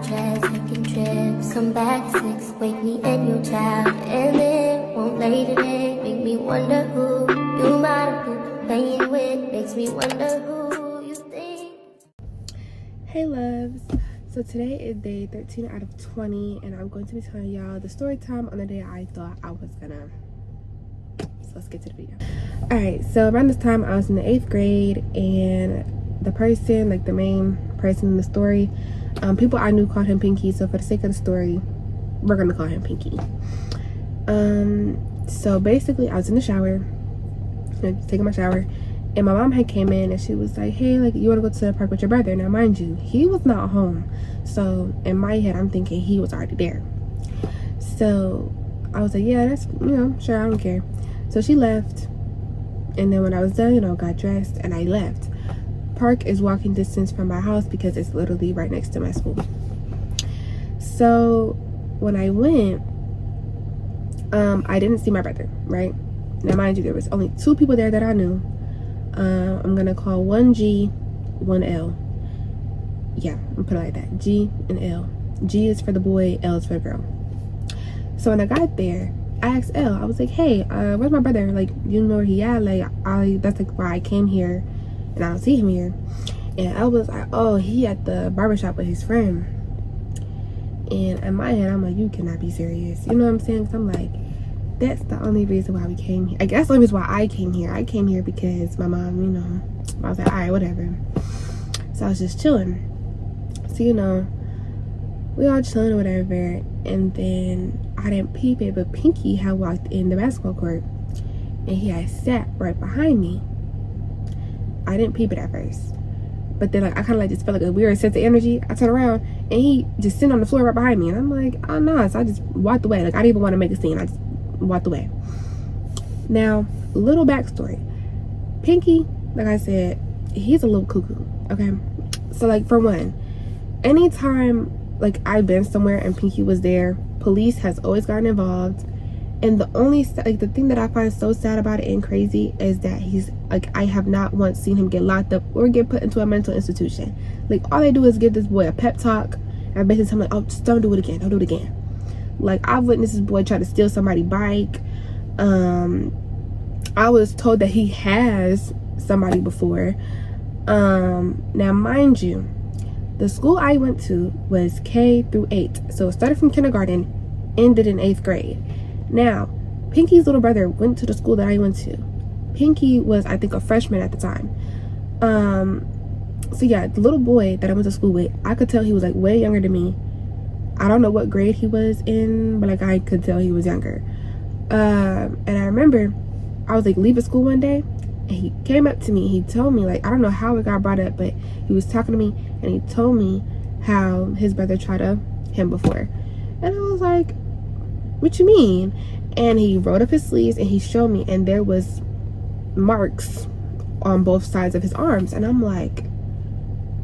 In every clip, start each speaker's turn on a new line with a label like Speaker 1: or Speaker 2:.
Speaker 1: your chest, taking trips. Come back at 6, wake me and your child. And then won't lay today, make me wonder who you might have been playing with. Makes me wonder who you think.
Speaker 2: Hey loves, so today is day 13 out of 20 and I'm going to be telling y'all the story time on the day I thought I was gonna. So let's get to the video. Alright, so around this time I was in the 8th grade and the person, like the main person in the story, people I knew called him Pinky, so for the sake of the story we're gonna call him Pinky. So basically I was in the shower, like, taking my shower, and my mom had came in and she was like, hey, like, you want to go to the park with your brother? Now mind you, he was not home, so in my head I'm thinking he was already there. So I was like, yeah, that's, sure, I don't care. So she left, and then when I was done, got dressed and I left. Park is walking distance from my house because it's literally right next to my school. So when I went, I didn't see my brother, right? Now mind you, there was only 2 people there that I knew. I'm gonna call one G, one L. Yeah, I'm gonna put it like that. G and L. G is for the boy, L is for the girl. So when I got there, I asked L, I was like, hey, where's my brother? Like, you know where he at? Like, that's like why I came here and I don't see him here. And I was like, oh, he at the barbershop with his friend. And in my head, I'm like, you cannot be serious. You know what I'm saying? Because I'm like, that's the only reason why we came here. I guess the only reason why I came here. I came here because my mom, I was like, all right, whatever. So I was just chilling. So, we all chilling or whatever. And then I didn't peep it, but Pinky had walked in the basketball court. And he had sat right behind me. I didn't peep it at first. But then, like, I kind of like just felt like a weird sense of energy. I turned around and he just sitting on the floor right behind me. And I'm like, oh no. So I just walked away. Like, I didn't even want to make a scene. I just walked away. Now, little backstory. Pinky, like I said, he's a little cuckoo, okay? So, like, for one, anytime, like, I've been somewhere and Pinky was there, police has always gotten involved. And the only, like, the thing that I find so sad about it and crazy is that he's, like, I have not once seen him get locked up or get put into a mental institution. Like, all they do is give this boy a pep talk and basically tell him, like, oh, just don't do it again, don't do it again. Like, I've witnessed this boy try to steal somebody's bike. I was told that he has somebody before. Now, mind you, the school I went to was K through 8. So it started from kindergarten, ended in 8th grade. Now, Pinky's little brother went to the school that I went to. Pinky was, I think, a freshman at the time. So yeah, the little boy that I went to school with, I could tell he was, like, way younger than me. I don't know what grade he was in, but, like, I could tell he was younger. And I remember I was, like, leaving school one day and he came up to me. He told me, like, I don't know how it got brought up, but he was talking to me and he told me how his brother tried him before. And I was like, what you mean? And he rolled up his sleeves and he showed me, and there was marks on both sides of his arms. And I'm like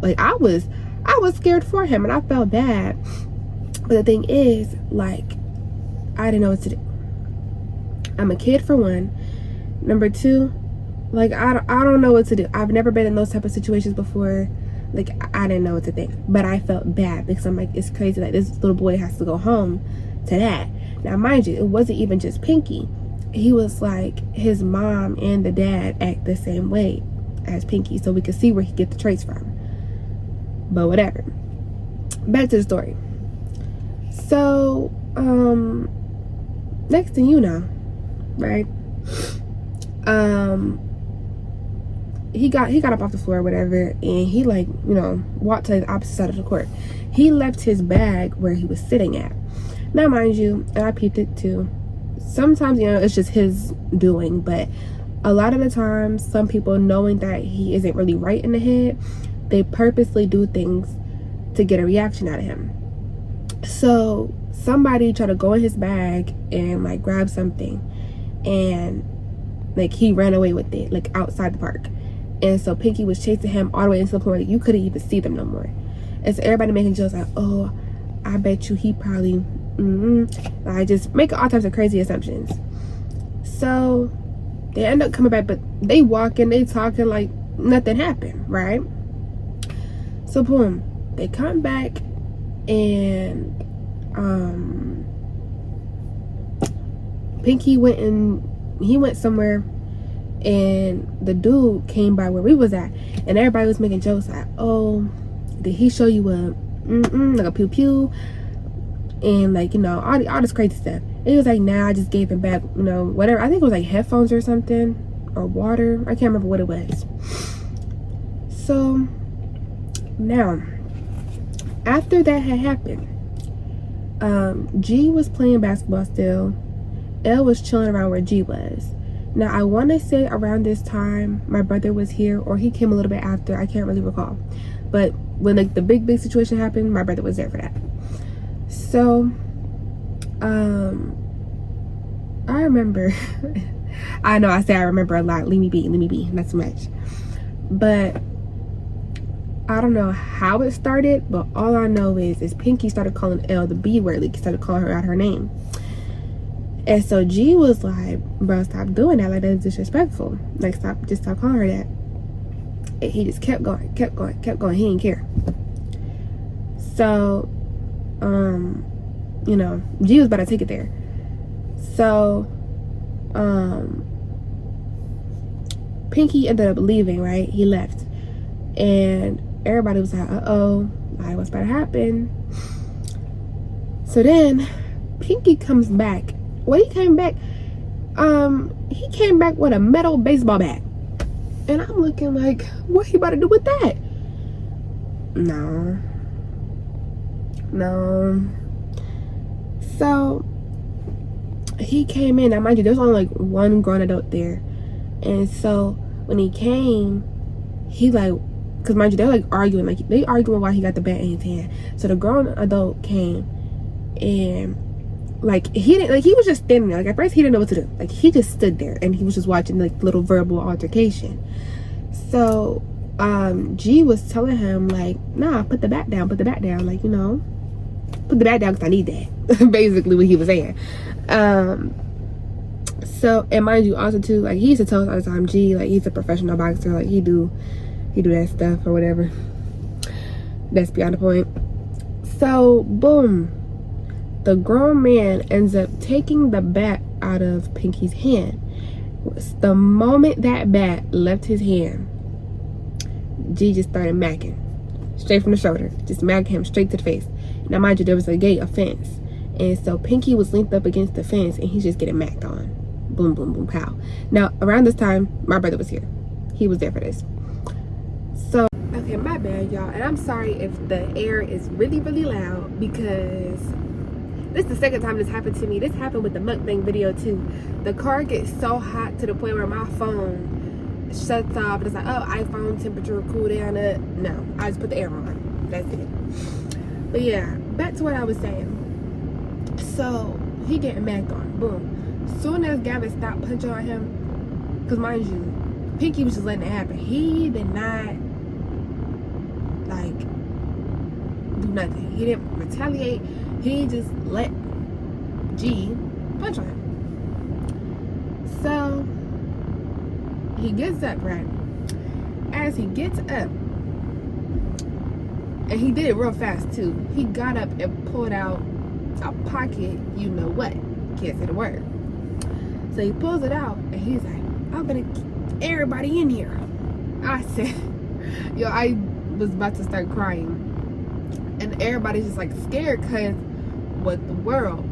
Speaker 2: I was scared for him and I felt bad. But the thing is, like, I didn't know what to do. I'm a kid, for one. Number 2, like, I don't know what to do. I've never been in those type of situations before. Like, I didn't know what to think. But I felt bad because I'm like, it's crazy that this little boy has to go home to that. Now, mind you, it wasn't even just Pinky. He was like, his mom and the dad act the same way as Pinky. So we could see where he get the traits from. But whatever. Back to the story. So, next thing you know, right? He got up off the floor or whatever, and he, like, walked to the opposite side of the court. He left his bag where he was sitting at. Now, mind you, and I peeped it too, sometimes, it's just his doing, but a lot of the times, some people, knowing that he isn't really right in the head, they purposely do things to get a reaction out of him. So somebody tried to go in his bag and, like, grab something, and, like, he ran away with it, like, outside the park. And so Pinky was chasing him all the way into the point where, like, you couldn't even see them no more. And so everybody making jokes like, oh, I bet you he probably I just make all types of crazy assumptions. So they end up coming back, but they walking, they talking like nothing happened, right? So boom, they come back And Pinky went somewhere, and the dude came by where we was at, and everybody was making jokes like, oh, did he show you a like a pew pew, and like, you know, all this crazy stuff. And he was like, nah, I just gave him back, you know, whatever. I think it was like headphones or something, or water. I can't remember what it was. So now, after that had happened, G was playing basketball still. L was chilling around where G was. Now, I want to say around this time, my brother was here, or he came a little bit after. I can't really recall. But when like the big situation happened, my brother was there for that. So, I remember. I know I say I remember a lot. Leave me be, not so much. But I don't know how it started, but all I know is Pinky started calling L the B word. Like, he started calling her out her name. And so G was like, bro, stop doing that. Like, that's disrespectful. Like, stop calling her that. And he just kept going. He didn't care. So, you know, G was about to take it there. So, Pinky ended up leaving, right? He left. And everybody was like, uh-oh, like, what's about to happen? So then, Pinky comes back. When he came back, with a metal baseball bat. And I'm looking like, what he about to do with that? No. So, he came in. Now, mind you, there's only like one grown adult there. And so, when he came, he like, because mind you, they're like arguing. Like, they arguing while he got the bat in his hand. So, the grown adult came, and like, he was just standing there. Like, at first he didn't know what to do. Like, he just stood there and he was just watching like little verbal altercation. So G was telling him like, nah, put the bat down, like, you know, put the bat down because I need that. Basically what he was saying. So, and mind you also too, like, he used to tell us all the time, G, like, he's a professional boxer, like, he do that stuff or whatever. That's beyond the point. So boom, the grown man ends up taking the bat out of Pinky's hand. The moment that bat left his hand, G just started macking. Straight from the shoulder. Just macking him straight to the face. Now, mind you, there was a gate, a fence. And so Pinky was linked up against the fence, and he's just getting macked on. Boom, boom, boom, pow. Now, around this time, my brother was here. He was there for this. So, okay, my bad, y'all. And I'm sorry if the air is really, really loud, because this is the second time this happened to me. This happened with the mukbang video too. The car gets so hot to the point where my phone shuts off. It's like, oh, iPhone temperature cool down. No, I just put the air on. That's it. But yeah, back to what I was saying. So he getting macked on. Boom. Soon as Gavin stopped punching on him, because mind you, Pinky was just letting it happen. He did not like do nothing. He didn't retaliate. He just let G punch on him. So he gets up, right? As he gets up, and he did it real fast too. He got up and pulled out a pocket, you know what? Can't say the word. So he pulls it out and he's like, I'm gonna keep everybody in here. I said, yo, I was about to start crying. And everybody's just like scared because what the world.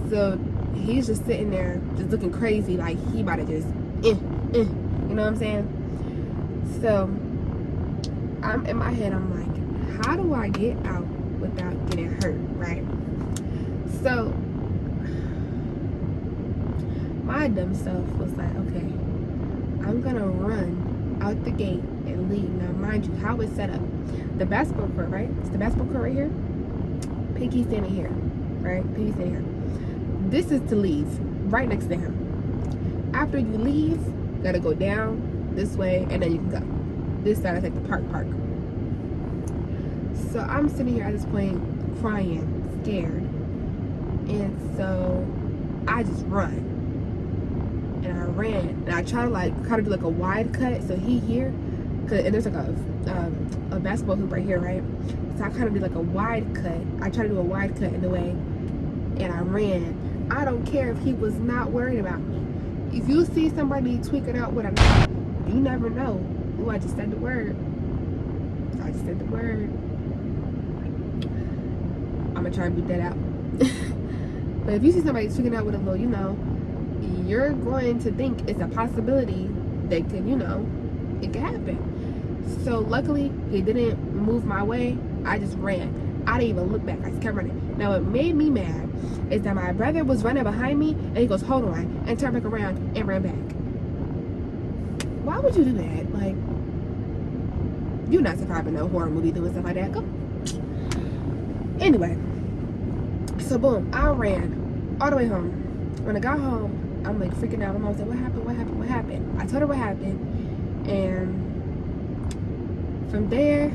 Speaker 2: So he's just sitting there just looking crazy, like he about to just you know what I'm saying? So I'm in my head, I'm like, how do I get out without getting hurt, right? So my dumb self was like, okay, I'm gonna run out the gate and leave. Now mind you, how it's set up, the basketball court, right? It's the basketball court right here. Pinky's standing here, right? Pinky's standing here. This is to leave, right next to him. After you leave, you gotta go down this way and then you can go. This side is like the park. So I'm sitting here at this point crying, scared. And so I just run. And I ran. And I try to like kind of do like a wide cut so he here And there's like a basketball hoop right here, right? So I kind of did like a wide cut. I tried to do a wide cut in the way, and I ran. I don't care if he was not worried about me. If you see somebody tweaking out with a knife, you never know. Ooh, I just said the word. I just said the word. I'm gonna try and beat that out. But if you see somebody tweaking out with a little, you know, you're going to think it's a possibility that could, you know, it could happen. So luckily, he didn't move my way. I just ran. I didn't even look back. I just kept running. Now, what made me mad is that my brother was running behind me, and he goes, hold on, and turned back around and ran back. Why would you do that? Like, you're not surviving no horror movie doing stuff like that. Go. Anyway, so boom, I ran all the way home. When I got home, I'm like freaking out. My mom said, what happened? What happened? What happened? I told her what happened. And from there,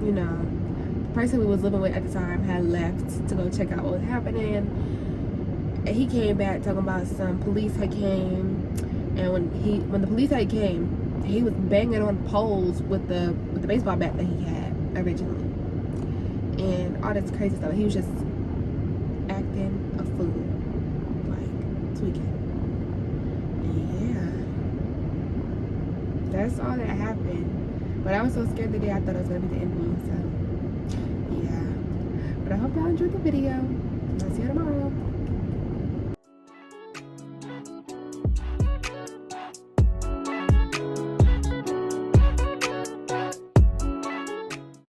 Speaker 2: you know, the person we was living with at the time had left to go check out what was happening. And he came back talking about some police had came. And when the police had came, he was banging on poles with the baseball bat that he had originally. And all this crazy stuff. He was just acting a fool. Like, tweaking. And yeah. That's all that happened. But I was so scared the day I thought it was going to be the end of me. So, yeah. But I hope y'all enjoyed the video.